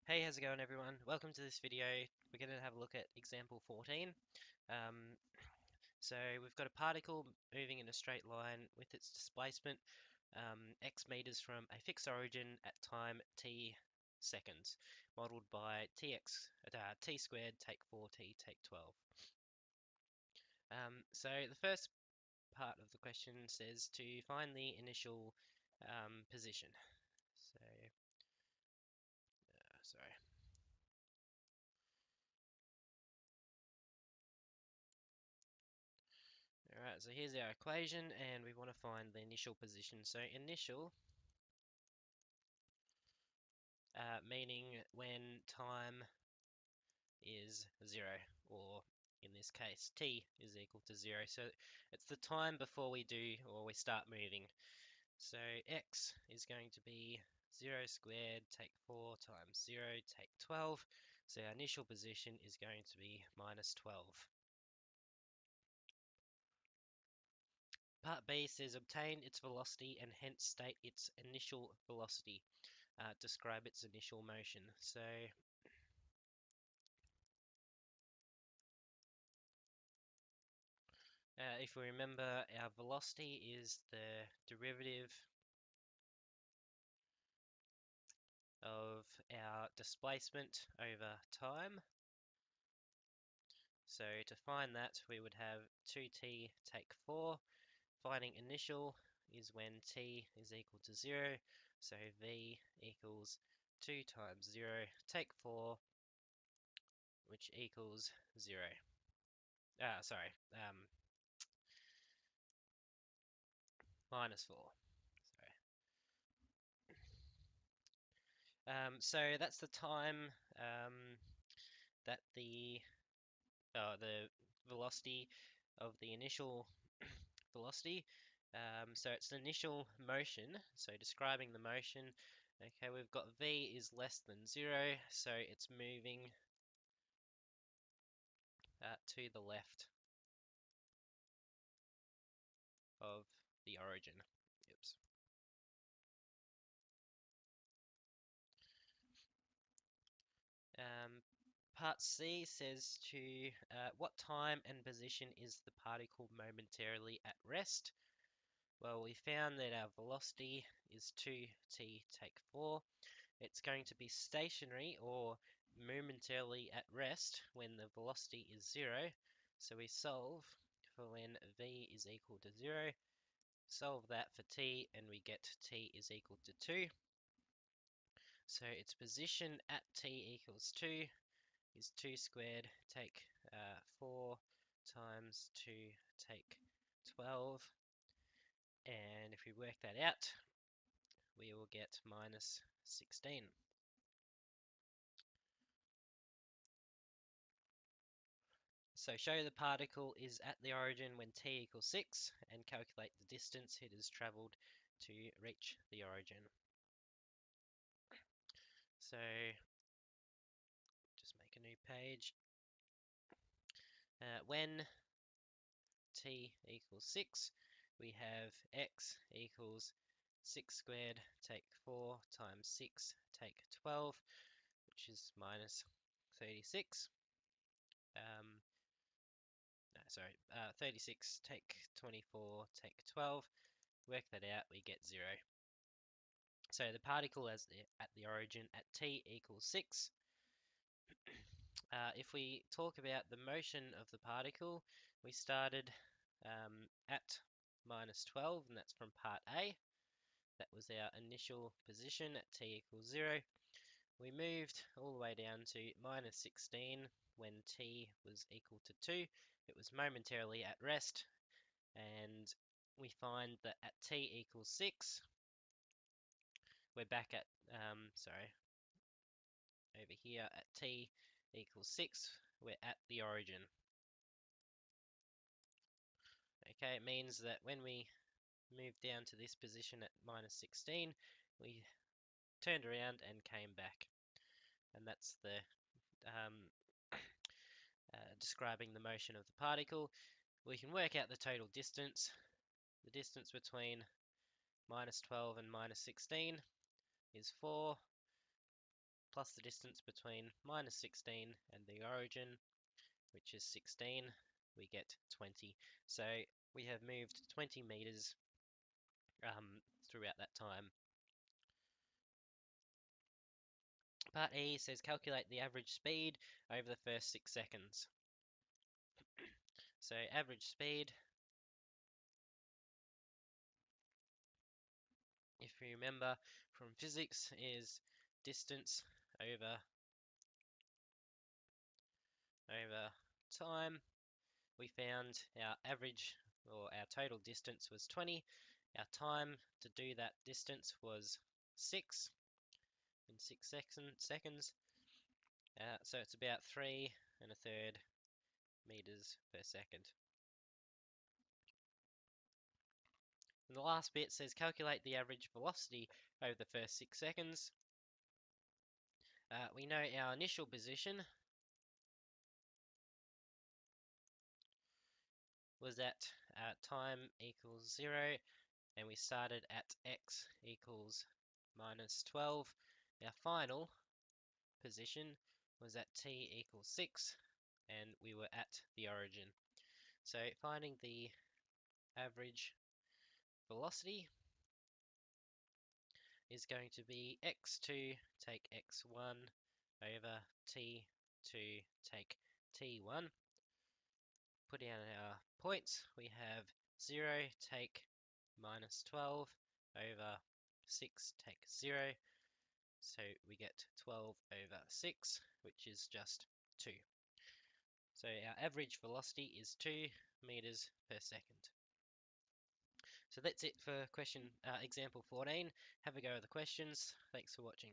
Hey, how's it going everyone? Welcome to this video. We're going to have a look at example 14. Um, so we've got a particle moving in a straight line with its displacement x meters from a fixed origin at time t seconds, modeled by t squared take 4t take 12. So the first part of the question says to find the initial position. Sorry. Alright, so here's our equation and we want to find the initial position. So initial meaning when time is 0, or in this case t is equal to 0. So it's the time before we do or we start moving. So x is going to be 0 squared take 4 times 0 take 12. So our initial position is going to be minus 12. Part B says obtain its velocity and hence state its initial velocity. Describe its initial motion. So if we remember, our velocity is the derivative of our displacement over time. So to find that, we would have 2t take 4. Finding initial is when t is equal to 0. So v equals 2 times 0 take 4, which equals 0. Minus 4. So that's the time that the velocity of the initial velocity. So it's the initial motion. So describing the motion. Okay, we've got v is less than 0, so it's moving to the left of the origin. Oops. Part C says to what time and position is the particle momentarily at rest? Well, we found that our velocity is 2t take 4. It's going to be stationary or momentarily at rest when the velocity is 0. So we solve for when v is equal to 0. Solve that for t and we get t is equal to 2. So its position at t equals 2 is 2 squared take 4 times 2 take 12. And if we work that out, we will get minus 16. So show the particle is at the origin when t equals 6 and calculate the distance it has travelled to reach the origin. So just make a new page. When t equals 6, we have x equals 6 squared take 4 times 6 take 12, which is minus 36. 36 take 24 take 12. Work that out, we get 0. So the particle at the origin at t equals 6. If we talk about the motion of the particle, we started at minus 12, and that's from part A. That was our initial position at t equals 0. We moved all the way down to minus 16 when t was equal to 2. It was momentarily at rest, and we find that at t equals 6, we're back at, over here at t equals 6, we're at the origin. Okay, it means that when we moved down to this position at minus 16, we turned around and came back. And that's the describing the motion of the particle. We can work out the total distance. The distance between minus 12 and minus 16 is 4. plus the distance between minus 16 and the origin, which is 16, we get 20. So we have moved 20 meters throughout that time. Part E says calculate the average speed over the first 6 seconds. So average speed, if you remember from physics, is distance over time. We found our average, or our total distance, was 20. Our time to do that distance was 6 in 6 seconds. So it's about 3 1/3 meters per second. And the last bit says calculate the average velocity over the first 6 seconds. We know our initial position was at time equals 0, and we started at x equals minus 12. Our final position was at t equals 6, and we were at the origin. So finding the average velocity is going to be x2 take x1 over t2 take t1. Put in our points, we have 0 take minus 12 over 6 take 0. So we get 12 over 6, which is just 2. So our average velocity is 2 meters per second. So that's it for example 14. Have a go at the questions. Thanks for watching.